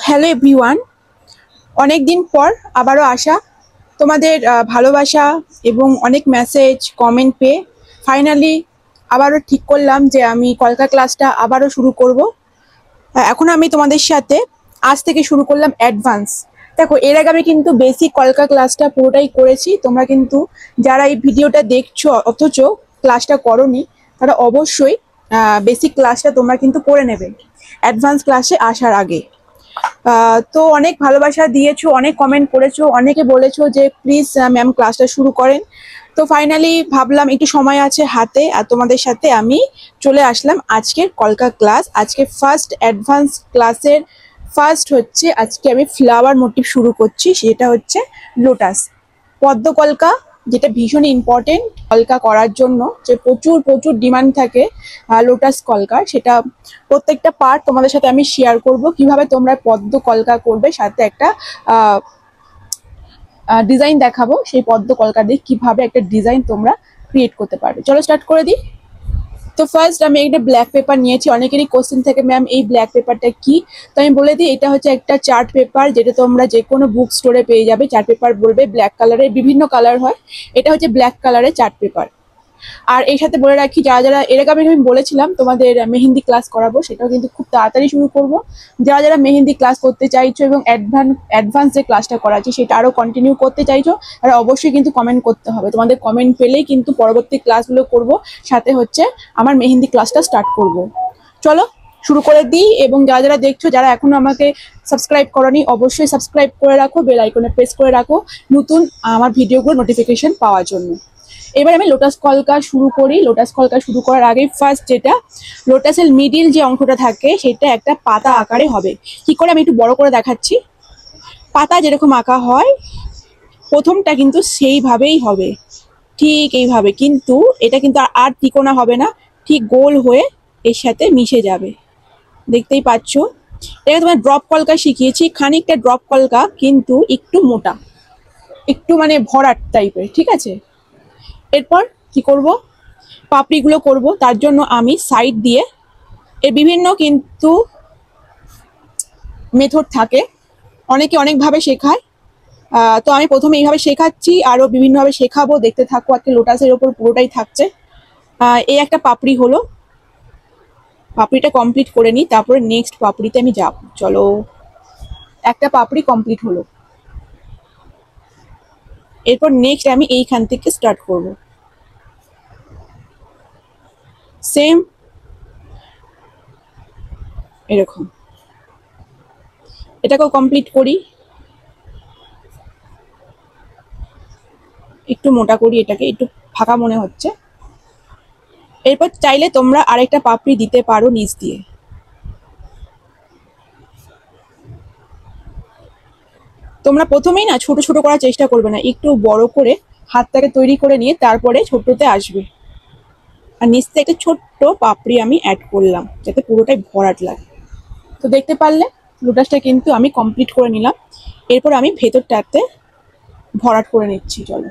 Hello everyone, অনেক দিন পর আবারও আসা তোমাদের ভালোবাসা এবং অনেক মেসেজ কমেন্ট পেয়ে ফাইনালি আবারও ঠিক করলাম যে আমি কলকা ক্লাসটা আবারও শুরু করব। এখন আমি তোমাদের সাথে আজ থেকে শুরু করলাম অ্যাডভান্স। দেখো, এর আগে আমি কিন্তু বেসিক কলকা ক্লাসটা পুরোটাই করেছি। তোমরা কিন্তু যারা এই ভিডিওটা দেখছো অথচ ক্লাসটা করোনি, তারা অবশ্যই বেসিক ক্লাসটা তোমরা কিন্তু করে নেবে অ্যাডভান্স ক্লাসে আসার আগে। তো অনেক ভালোবাসা দিয়েছো, অনেক কমেন্ট করেছো, অনেকে বলেছো যে প্লিজ ম্যাম ক্লাসটা শুরু করেন। তো ফাইনালি ভাবলাম একটু সময় আছে হাতে, আর তোমাদের সাথে আমি চলে আসলাম আজকের কলকা ক্লাস। আজকে ফার্স্ট অ্যাডভান্স ক্লাসের ফার্স্ট হচ্ছে আজকে আমি ফ্লাওয়ার মোটিভ শুরু করছি, সেটা হচ্ছে লোটাস পদ্ম কলকা, যেটা ভীষণ ইম্পর্টেন্ট কলকা করার জন্য, যে প্রচুর প্রচুর ডিমান্ড থাকে লোটাস কলকার। সেটা প্রত্যেকটা পার্ট তোমাদের সাথে আমি শেয়ার করব, কিভাবে তোমরা পদ্ম কলকা করবে, সাথে একটা ডিজাইন দেখাবো সেই পদ্ম কলকা দিয়ে কিভাবে একটা ডিজাইন তোমরা ক্রিয়েট করতে পারবে। চলো স্টার্ট করে দিই। তো ফার্স্ট আমি একটা ব্ল্যাক পেপার নিয়েছি। অনেকেরই কোশ্চেন থেকে ম্যাম এই ব্ল্যাক পেপারটা কি, তো আমি বলে দিই এটা হচ্ছে একটা চার্ট পেপার, যেটা তোমরা যে কোনো বুক স্টোরে পেয়ে যাবে। চার্ট পেপার বলবে ব্ল্যাক কালারের, বিভিন্ন কালার হয়, এটা হচ্ছে ব্ল্যাক কালারের চার্ট পেপার। আর এই সাথে বলে রাখি, যারা যারা এর আগে আমি বলেছিলাম তোমাদের মেহেন্দি ক্লাস করাবো, সেটাও কিন্তু খুব তাড়াতাড়ি শুরু করব। যারা যারা মেহেন্দি ক্লাস করতে চাইছো এবং অ্যাডভান্স যে ক্লাসটা করাচ্ছি সেটা আরও কন্টিনিউ করতে চাইছো, তারা অবশ্যই কিন্তু কমেন্ট করতে হবে। তোমাদের কমেন্ট পেলেই কিন্তু পরবর্তী ক্লাসগুলো করব, সাথে হচ্ছে আমার মেহেন্দি ক্লাসটা স্টার্ট করব। চলো শুরু করে দিই। এবং যারা যারা দেখছো, যারা এখনো আমাকে সাবস্ক্রাইব করনি, অবশ্যই সাবস্ক্রাইব করে রাখো, বেল আইকনে প্রেস করে রাখো নতুন আমার ভিডিওগুলো নোটিফিকেশন পাওয়ার জন্য। এবার আমি লোটাস কলকা শুরু করি। লোটাস কলকা শুরু করার আগে ফার্স্ট যেটা লোটাসের মিডিল যে অংশটা থাকে সেটা একটা পাতা আকারে হবে। কি করে আমি একটু বড় করে দেখাচ্ছি। পাতা যেরকম আঁকা হয় প্রথমটা কিন্তু সেইভাবেই হবে, ঠিক এইভাবে, কিন্তু এটা কিন্তু আর ত্রিকোণা হবে না, ঠিক গোল হয়ে এর সাথে মিশে যাবে। দেখতেই পাচ্ছ, এটা তোমার ড্রপ কলকা শিখিয়েছি, খানিকটা ড্রপ কলকা, কিন্তু একটু মোটা, একটু মানে ভরাট টাইপের, ঠিক আছে। এরপর কি করব, পাপড়িগুলো করব। তার জন্য আমি সাইড দিয়ে এর বিভিন্ন কিন্তু মেথড থাকে, অনেকে অনেকভাবে শেখায়। তো আমি প্রথমে এইভাবে শেখাচ্ছি, আরও বিভিন্নভাবে শেখাবো, দেখতে থাকো। একটা লোটাসের ওপর পুরোটাই থাকছে। এই একটা পাপড়ি হলো, পাপড়িটা কমপ্লিট করে নিই, তারপরে নেক্সট পাপড়িতে আমি যাব। চলো, একটা পাপড়ি কমপ্লিট হলো। এরপর নেক্সট আমি এইখান থেকে স্টার্ট করব। সেম এরকম এটাকেও কমপ্লিট করি, একটু মোটা করি, এটাকে একটু ফাঁকা মনে হচ্ছে। এরপর চাইলে তোমরা আরেকটা পাপড়ি দিতে পারো নিচ দিয়ে। তোমরা প্রথমেই না ছোট ছোট করার চেষ্টা করবে না, একটু বড় করে হাতটাকে তৈরি করে নিয়ে তারপরে ছোটতে আসবে। আর নিচ থেকে একটা ছোট্ট পাপড়ি আমি অ্যাড করলাম, যাতে পুরোটাই ভরাট লাগে। তো দেখতে পারলে লোটাসটা কিন্তু আমি কমপ্লিট করে নিলাম। এরপর আমি ভেতরটাতে ভরাট করে নিচ্ছি। চলো,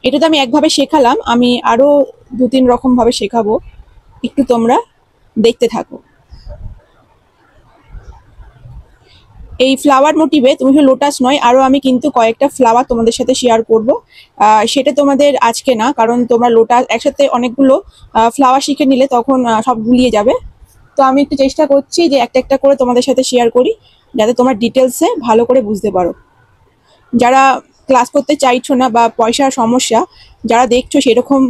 এটা তো আমি একভাবে শেখালাম, আমি আরও 2-3 রকম ভাবে শেখাবো, একটু তোমরা দেখতে থাকো। এই ফ্লাওয়ার মোটিভে তুমি শুধু লোটাস নয়, আরও আমি কিন্তু কয়েকটা ফ্লাওয়ার তোমাদের সাথে শেয়ার করব। সেটা তোমাদের আজকে না, কারণ তোমরা লোটাস একসাথে অনেকগুলো ফ্লাওয়ার শিখে নিলে তখন সব গুলিয়ে যাবে। তো আমি একটু চেষ্টা করছি যে একটা একটা করে তোমাদের সাথে শেয়ার করি, যাতে তোমরা ডিটেলসে ভালো করে বুঝতে পারো। যারা ক্লাস করতে চাইছো না বা পয়সার সমস্যা যারা দেখছো সেরকম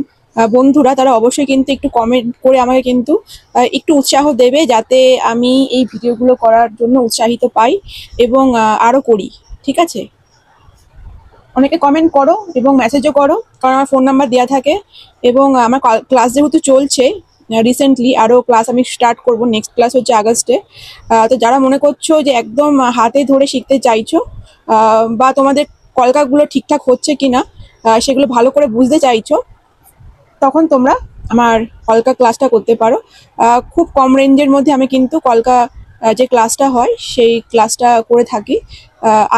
বন্ধুরা, তারা অবশ্যই কিন্তু একটু কমেন্ট করে আমাকে কিন্তু একটু উৎসাহ দেবে, যাতে আমি এই ভিডিওগুলো করার জন্য উৎসাহিত পাই এবং আরও করি, ঠিক আছে। অনেকে কমেন্ট করো এবং মেসেজও করো, কারণ আমার ফোন নাম্বার দেওয়া থাকে। এবং আমার ক্লাস যেহেতু চলছে, রিসেন্টলি আরও ক্লাস আমি স্টার্ট করব, নেক্সট ক্লাস হচ্ছে আগস্টে। তো যারা মনে করছো যে একদম হাতে ধরে শিখতে চাইছো, বা তোমাদের কলকাগুলো ঠিকঠাক হচ্ছে কি না সেগুলো ভালো করে বুঝতে চাইছো, তখন তোমরা আমার কলকা ক্লাসটা করতে পারো। খুব কম রেঞ্জের মধ্যে আমি কিন্তু কলকা যে ক্লাসটা হয় সেই ক্লাসটা করে থাকি।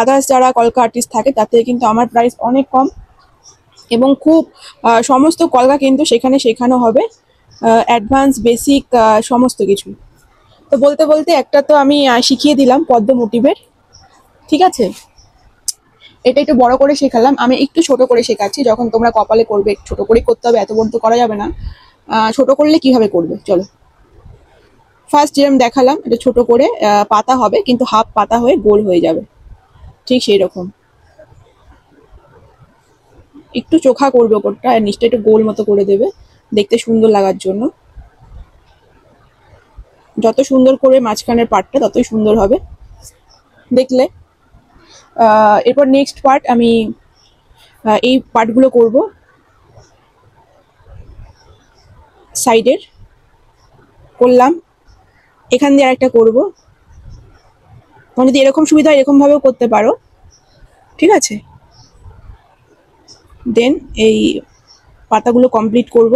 আদার্স যারা কলকা আর্টিস্ট থাকে তার থেকে কিন্তু আমার প্রাইস অনেক কম, এবং খুব সমস্ত কলকা কিন্তু সেখানে শেখানো হবে, অ্যাডভান্স বেসিক সমস্ত কিছু। তো বলতে বলতে একটা তো আমি শিখিয়ে দিলাম পদ্ম মোটিভের, ঠিক আছে। এটা একটু বড় করে শেখালাম, আমি একটু ছোট করে শেখাচ্ছি। যখন তোমরা কপালে করবে ছোট করে করতে হবে, এত বড় তো করা যাবে না। ছোট করলে কিভাবে করবে চলো। ফার্স্ট যেরকম দেখালাম, এটা ছোট করে পাতা হবে, কিন্তু হাফ পাতা হয়ে গোল হয়ে যাবে, ঠিক সেই রকম। একটু চোখা করবে ওপরটা, আর নিচটা একটু গোল মতো করে দেবে, দেখতে সুন্দর লাগার জন্য। যত সুন্দর করে মাঝখানের পার্টটা ততই সুন্দর হবে দেখলে। এরপর নেক্সট পার্ট আমি এই পার্টগুলো করব সাইডের, করলাম। এখান দিয়ে আরেকটা করব। তোমার যদি এরকম সুবিধা হয় এরকম ভাবেও করতে পারো, ঠিক আছে। দেন এই পাতাগুলো কমপ্লিট করব।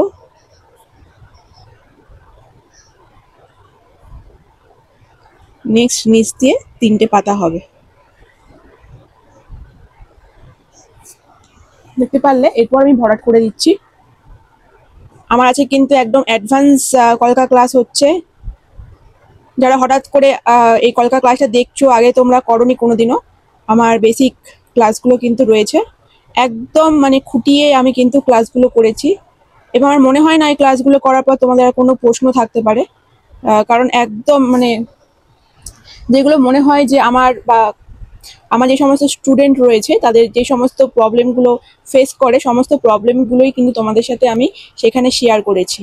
নেক্সট নিচ দিয়ে 3টে পাতা হবে, দেখতে পারলে। এরপর আমি ভরাট করে দিচ্ছি। আমার আছে কিন্তু একদম অ্যাডভান্স কলকা ক্লাস হচ্ছে। যারা হঠাৎ করে এই কলকা ক্লাসটা দেখছো, আগে তোমরা করোনি কোনোদিনও, আমার বেসিক ক্লাসগুলো কিন্তু রয়েছে। একদম মানে খুঁটিয়ে আমি কিন্তু ক্লাসগুলো করেছি, এবং আমার মনে হয় না এই ক্লাসগুলো করার পর তোমাদের আর কোনো প্রশ্ন থাকতে পারে। কারণ একদম মানে যেগুলো মনে হয় যে আমার যে সমস্ত স্টুডেন্ট রয়েছে তাদের যে সমস্ত প্রবলেমগুলো ফেস করে, সমস্ত প্রবলেমগুলোই কিন্তু তোমাদের সাথে আমি সেখানে শেয়ার করেছি।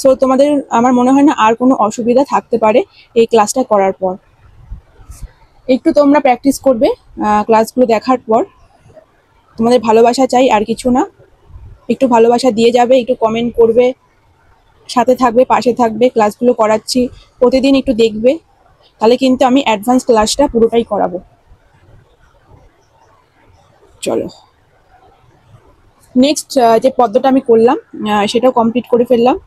সো তোমাদের আমার মনে হয় না আর কোনো অসুবিধা থাকতে পারে এই ক্লাসটা করার পর। একটু তোমরা প্র্যাকটিস করবে ক্লাসগুলো দেখার পর। তোমাদের ভালোবাসা চাই, আর কিছু না। একটু ভালোবাসা দিয়ে যাবে, একটু কমেন্ট করবে, সাথে থাকবে, পাশে থাকবে। ক্লাসগুলো করাচ্ছি প্রতিদিন, একটু দেখবে, তাহলে কিন্তু আমি অ্যাডভান্স ক্লাসটা পুরোটাই করাবো। চলো নেক্সট যে পদ্মটা আমি করলাম সেটাও কমপ্লিট করে ফেললাম।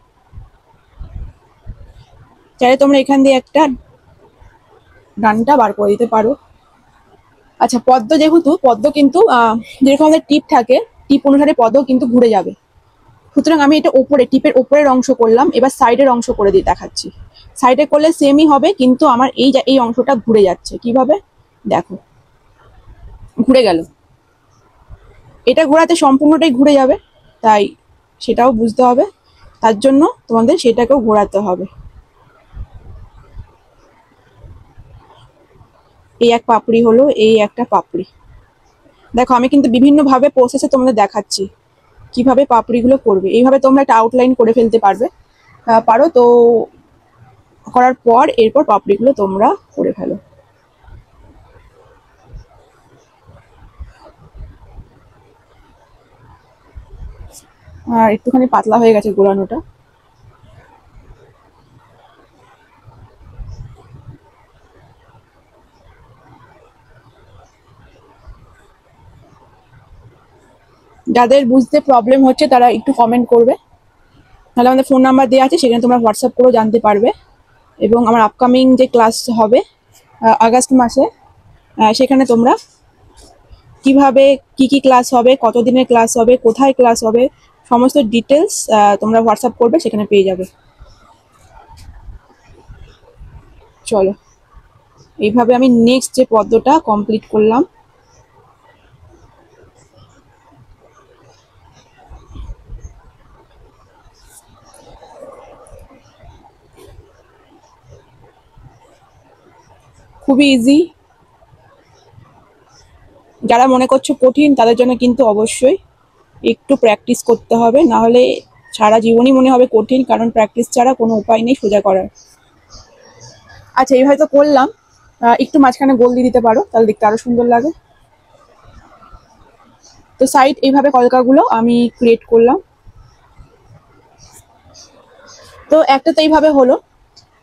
চাইলে তোমরা এখান দিয়ে একটা ডানটা বার করে দিতে পারো। আচ্ছা, পদ্ম যেহেতু পদ্ম কিন্তু যেরকম আমাদের টিপ থাকে, টিপ অনুসারে পদ্ম কিন্তু ঘুরে যাবে। সুতরাং আমি এটা ওপরে, টিপের ওপরের অংশ করলাম। এবার সাইডের অংশ করে দিয়ে দেখাচ্ছি। সাইডে করলে সেমই হবে, কিন্তু আমার এই অংশটা ঘুরে যাচ্ছে। কিভাবে দেখো, ঘুরে গেল। এটা ঘোরাতে সম্পূর্ণটাই ঘুরে যাবে, তাই সেটাও বুঝতে হবে। তার জন্য তোমাদের সেটাকেও ঘোরাতে হবে। এই এক পাপড়ি হলো, এই একটা পাপড়ি। দেখো আমি কিন্তু বিভিন্নভাবে প্রসেসে তোমাদের দেখাচ্ছি কিভাবে পাপড়িগুলো করবে। এইভাবে তোমরা একটা আউটলাইন করে ফেলতে পারো তো। করার পর এরপর পাপড়িগুলো তোমরা করে ফেলো। আর একটুখানি পাতলা হয়ে গেছে গোলানোটা। যাদের বুঝতে প্রবলেম হচ্ছে তারা একটু কমেন্ট করবে, তাহলে আমাদের ফোন নাম্বার দেওয়া আছে, সেখানে তোমরা হোয়াটসঅ্যাপ করেও জানতে পারবে। এবং আমার আপকামিং যে ক্লাস হবে আগস্ট মাসে, সেখানে তোমরা কিভাবে কি ক্লাস হবে, কতদিনের ক্লাস হবে, কোথায় ক্লাস হবে, সমস্ত ডিটেলস তোমরা হোয়াটসঅ্যাপ করবে, সেখানে পেয়ে যাবে। চলো এইভাবে আমি নেক্সট যে পদ্মটা কমপ্লিট করলাম। খুবই ইজি। যারা মনে করছো কঠিন তাদের জন্য কিন্তু অবশ্যই একটু প্র্যাকটিস করতে হবে, না হলে সারা জীবনই মনে হবে কঠিন, কারণ প্র্যাকটিস ছাড়া কোনো উপায় নেই সোজা করার। আচ্ছা, এই হয়তো করলাম, একটু মাঝখানে গোল দিয়ে দিতে পারো, তাহলে দেখতে আরো সুন্দর লাগে। তো সাইড এইভাবে কলকাগুলো আমি ক্রিয়েট করলাম। তো একটা তো এইভাবে হলো।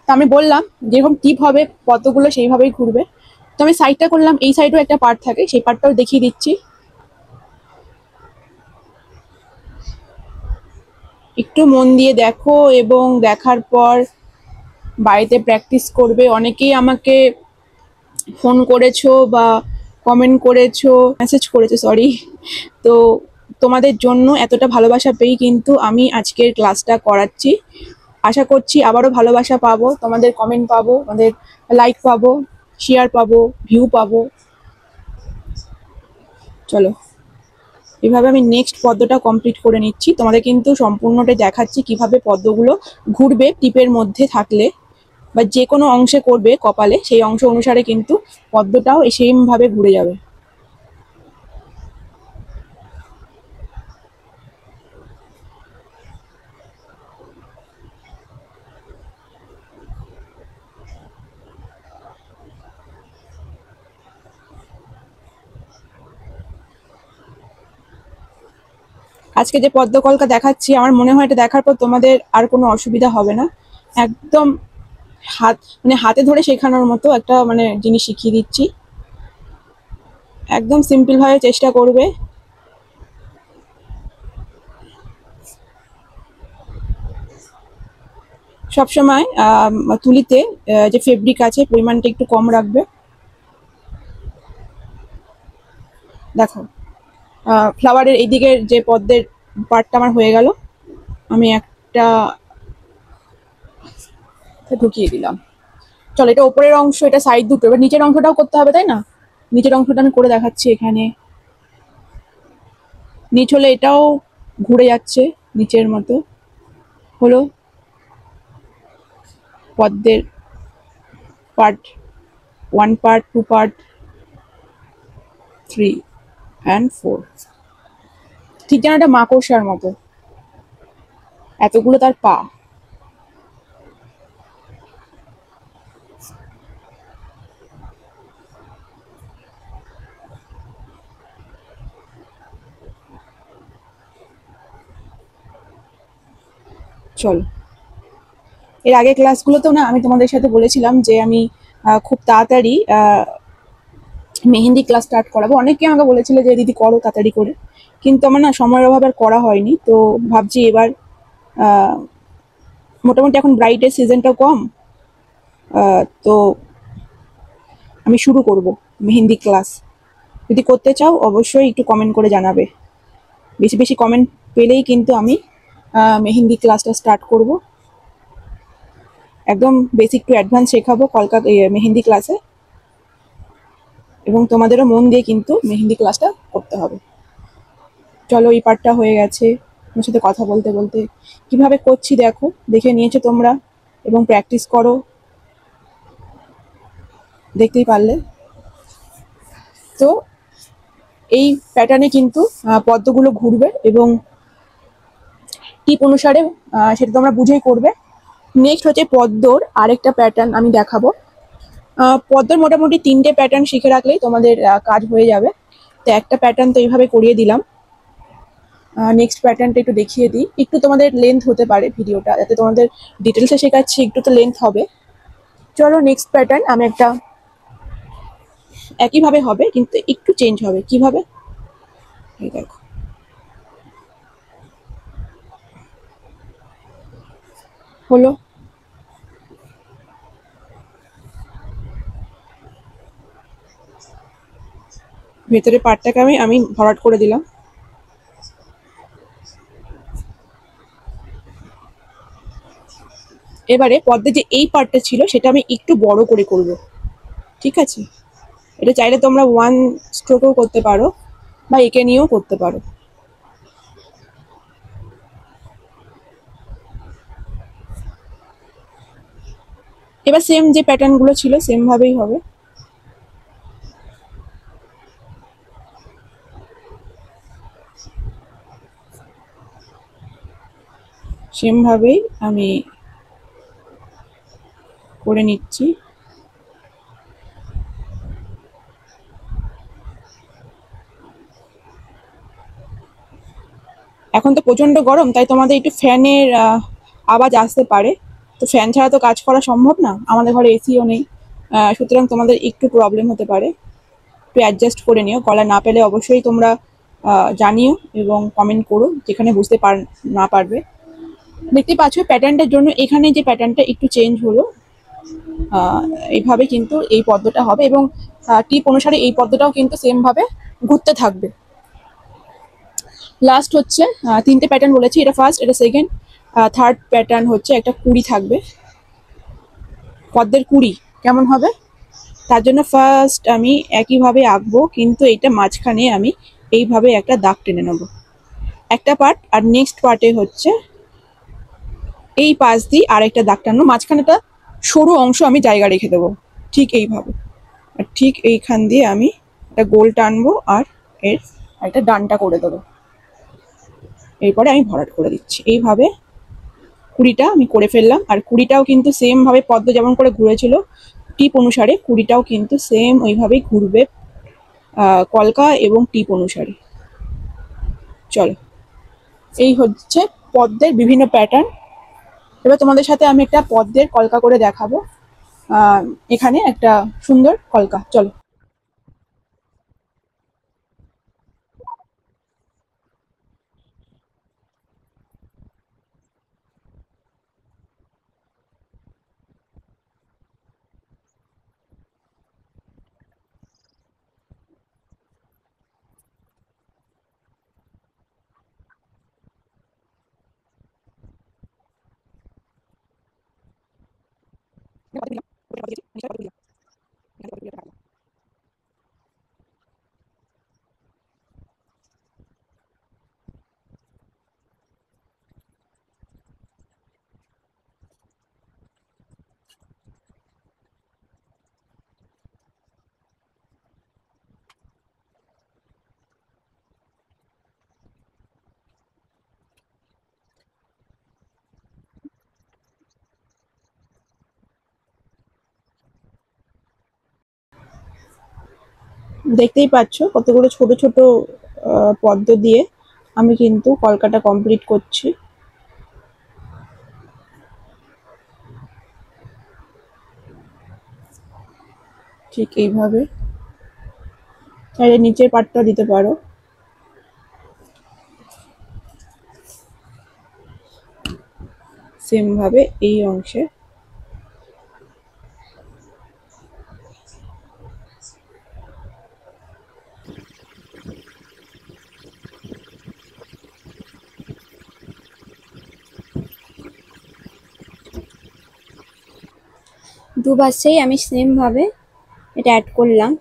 তো আমি বললাম যেরকম টিপ হবে পদ্মগুলো সেইভাবেই ঘুরবে। তো আমি সাইডটা করলাম, এই সাইডেও একটা পার্ট থাকে, সেই পার্টটাও দেখিয়ে দিচ্ছি। একটু মন দিয়ে দেখো, এবং দেখার পর বাড়িতে প্র্যাকটিস করবে। অনেকেই আমাকে ফোন করেছো বা কমেন্ট করেছো, মেসেজ করেছো, সরি। তো তোমাদের জন্য এতটা ভালোবাসা পেয়েই কিন্তু আমি আজকের ক্লাসটা করাচ্ছি। আশা করছি আবারও ভালোবাসা পাবো, তোমাদের কমেন্ট পাবো, তোমাদের লাইক পাবো, শেয়ার পাবো, ভিউ পাবো। চলো এভাবে আমি নেক্সট পদ্মটা কমপ্লিট করে নিচ্ছি। তোমাদের কিন্তু সম্পূর্ণটাই দেখাচ্ছি কিভাবে পদ্মগুলো ঘুরবে টিপের মধ্যে থাকলে, বা যে কোনো অংশে করবে কপালে, সেই অংশ অনুসারে কিন্তু পদ্মটাও সেম ভাবে ঘুরে যাবে। আজকে যে পদ্মকলকা দেখাচ্ছি, আমার মনে হয় এটা দেখার পর তোমাদের আর কোনো অসুবিধা হবে না। একদম হাতে ধরে শেখানোর মতো একটা জিনিস শিখিয়ে দিচ্ছি। একদম সিম্পল ভাবে চেষ্টা করবে। সবসময় তুলিতে যে ফেব্রিক আছে পরিমাণটা একটু কম রাখবে। দেখো ফ্লাওয়ারের এই দিকের যে পদ্মের পার্টটা আমার হয়ে গেল, আমি একটা ঢুকিয়ে দিলাম। চলো এটা ওপরের অংশ, এটা সাইড দুটো, এবার নিচের অংশটাও করতে হবে তাই না? নিচের অংশটা আমি করে দেখাচ্ছি। এখানে নিচ হলে এটাও ঘুরে যাচ্ছে নিচের মতো। হলো পদ্মের পার্ট 1, পার্ট 2, পার্ট 3 and 4। ঠিক যেন একটা মাকড়সার মতো, এতগুলো তার পা। চলো এর আগে ক্লাসগুলোতেও না আমি তোমাদের সাথে বলেছিলাম যে আমি খুব তাড়াতাড়ি মেহেন্দি ক্লাস স্টার্ট করাবো। অনেকে আমাকে বলেছিল যে দিদি করো তাড়াতাড়ি করে, কিন্তু আমার না সময়ের অভাবে আর করা হয়নি। তো ভাবছি এবার মোটামুটি এখন ব্রাইডের সিজনটা কম, তো আমি শুরু করব মেহেন্দি ক্লাস। যদি করতে চাও অবশ্যই একটু কমেন্ট করে জানাবে। বেশি বেশি কমেন্ট পেলেই কিন্তু আমি মেহেন্দি ক্লাসটা স্টার্ট করব। একদম বেসিক টু অ্যাডভান্স শেখাবো কলকাতা মেহেন্দি ক্লাসে, এবং তোমাদেরও মন দিয়ে কিন্তু মেহেন্দি ক্লাসটা করতে হবে। চলো এই পার্টটা হয়ে গেছে। আমার সাথে কথা বলতে বলতে কিভাবে করছি দেখো, দেখে নিয়েছো তোমরা এবং প্র্যাকটিস করো, দেখতেই পারলে। তো এই প্যাটার্নে কিন্তু পদ্মগুলো ঘুরবে এবং টিপ অনুসারে সেটা তোমরা বুঝেই করবে। নেক্সট হচ্ছে পদ্মর আরেকটা প্যাটার্ন আমি দেখাবো। পদ্মর মোটামুটি 3টে প্যাটার্ন শিখে রাখলেই তোমাদের কাজ হয়ে যাবে। তো একটা প্যাটার্ন তো এইভাবে করিয়ে দিলাম। নেক্সট প্যাটার্নটা একটু দেখিয়ে দিই। একটু তোমাদের লেন্থ হতে পারে ভিডিওটা, যাতে তোমাদের ডিটেলসে শেখাচ্ছি, একটু তো লেন্থ হবে। চলো নেক্সট প্যাটার্ন আমি একটা একইভাবে হবে কিন্তু একটু চেঞ্জ হবে। কিভাবে এই দেখো, হলো ভেতরের পার্টটাকে আমি ভরাট করে দিলাম। এবারে পদ্মে যে এই পার্টটা ছিল সেটা আমি একটু বড় করে করব, ঠিক আছে? এটা চাইলে তোমরা 1 স্ট্রোকও করতে পারো বা এঁকে নিয়েও করতে পারো। এবার সেম যে প্যাটার্নগুলো ছিল সেম ভাবেই হবে। সেম ভাবেই আমি করে নিচ্ছি। এখন তো প্রচন্ড গরম, তাই তোমাদের একটু ফ্যানের আওয়াজ আসতে পারে। তো ফ্যান ছাড়া তো কাজ করা সম্ভব না, আমাদের ঘরে এসিও নেই, সুতরাং তোমাদের একটু প্রবলেম হতে পারে। একটু অ্যাডজাস্ট করে নিও। গলা না পেলে অবশ্যই তোমরা জানিও এবং কমেন্ট করো যেখানে বুঝতে না পারবে। দেখতে পাচ্ছ প্যাটার্নটার জন্য এখানে যে প্যাটার্নটা একটু চেঞ্জ হলো। এইভাবে কিন্তু এই পদ্মটা হবে এবং টিপ অনুসারে এই পদ্মটাও কিন্তু সেম ভাবে ঘুরতে থাকবে। লাস্ট হচ্ছে 3টে প্যাটার্ন বলেছি, এটা ফার্স্ট, এটা সেকেন্ড, থার্ড প্যাটার্ন হচ্ছে একটা কুড়ি থাকবে, পদ্মের কুড়ি কেমন হবে। তার জন্য ফার্স্ট আমি একইভাবে আঁকবো, কিন্তু এইটা মাঝখানে আমি এইভাবে একটা দাগ টেনে নেবো একটা পার্ট, আর নেক্সট পার্টে হচ্ছে এই পাশ দিয়ে আর একটা দাগ টানবো, মাঝখানেটা সরু অংশ আমি জায়গা রেখে দেবো ঠিক এইভাবে, আর ঠিক এইখান দিয়ে আমি একটা গোল টানবো আর এর একটা ডানটা করে দেবো। এরপরে আমি ভরাট করে দিচ্ছি এইভাবে। কুড়িটা আমি করে ফেললাম, আর কুড়িটাও কিন্তু সেম ভাবে পদ্ম যেমন করে ঘুরেছিল টিপ অনুসারে কুড়িটাও কিন্তু সেম ওইভাবেই ঘুরবে কলকা এবং টিপ অনুসারে। চলো, এই হচ্ছে পদ্মের বিভিন্ন প্যাটার্ন। এবার তোমাদের সাথে আমি একটা পদ্মের কলকা করে দেখাবো। এখানে একটা সুন্দর কলকা, চলো। দেখতেই পাচ্ছ কতগুলো ছোট ছোট পদ্ম দিয়ে আমি কিন্তু কলকাটা কমপ্লিট করছি। ঠিক এইভাবে চাইলে নিচের পাটটা দিতে পারো। সেম ভাবে এই অংশে দুপাশেই আমি সেম ভাবে এটা অ্যাড করলাম।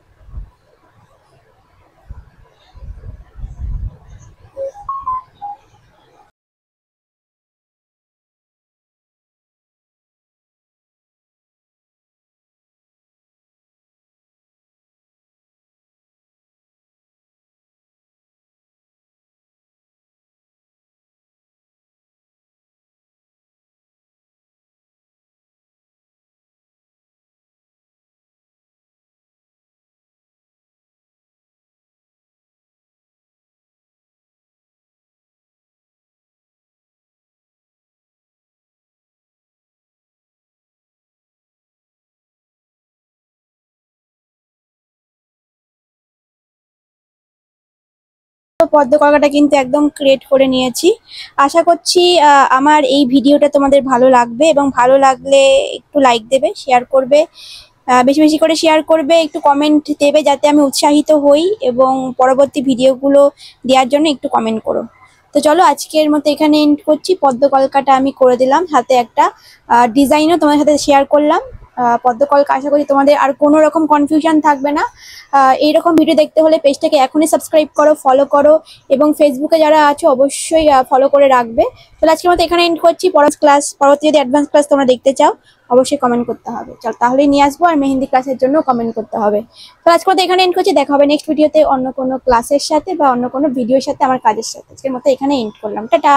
পদ্ম কলকাটা কিন্তু একদম ক্রিয়েট করে নিয়েছি। আশা করছি আমার এই ভিডিওটা তোমাদের ভালো লাগবে, এবং ভালো লাগলে একটু লাইক দেবে, শেয়ার করবে, বেশি বেশি করে শেয়ার করবে, একটু কমেন্ট দেবে যাতে আমি উৎসাহিত হই, এবং পরবর্তী ভিডিওগুলো দেওয়ার জন্য একটু কমেন্ট করো। তো চলো, আজকের মতো এখানে এন্ড করছি। পদ্ম কলকাটা আমি করে দিলাম, হাতে একটা ডিজাইনও তোমাদের সাথে শেয়ার করলাম। পদ্ম কলকা, আশা করি তোমাদের আর কোনো রকম কনফিউশন থাকবে না। এইরকম ভিডিও দেখতে হলে পেজটাকে এখনই সাবস্ক্রাইব করো, ফলো করো, এবং ফেসবুকে যারা আছো অবশ্যই ফলো করে রাখবে। তাহলে আজকের মতো এখানে এন্ড করছি। পরবর্তী যদি অ্যাডভান্স ক্লাস তোমরা দেখতে চাও অবশ্যই কমেন্ট করতে হবে। চল, তাহলেই নিয়ে আসবো। আর মেহেন্দি ক্লাসের জন্য কমেন্ট করতে হবে। তো আজকের মতো এখানে এন্ড করছি। দেখা হবে নেক্সট ভিডিওতে অন্য কোনো ক্লাসের সাথে বা অন্য কোনো ভিডিওর সাথে, আমার কাজের সাথে। আজকের মতো এখানে এন্ড করলাম। টাটা।